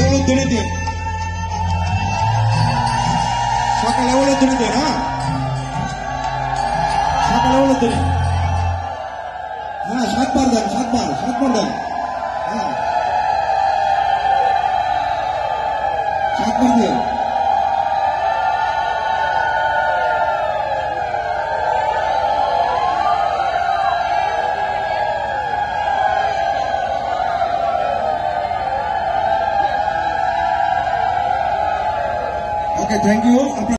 উলুধ্বনি দিন, সকালে উলুধ্বনি দিন। হ্যাঁ, সকালে উলুধ্বনি। হ্যাঁ, 7 বার দেন, 7 বার দেন। হ্যাঁ, 7 বার দিন। ওকে, থ্যাংক ইউ।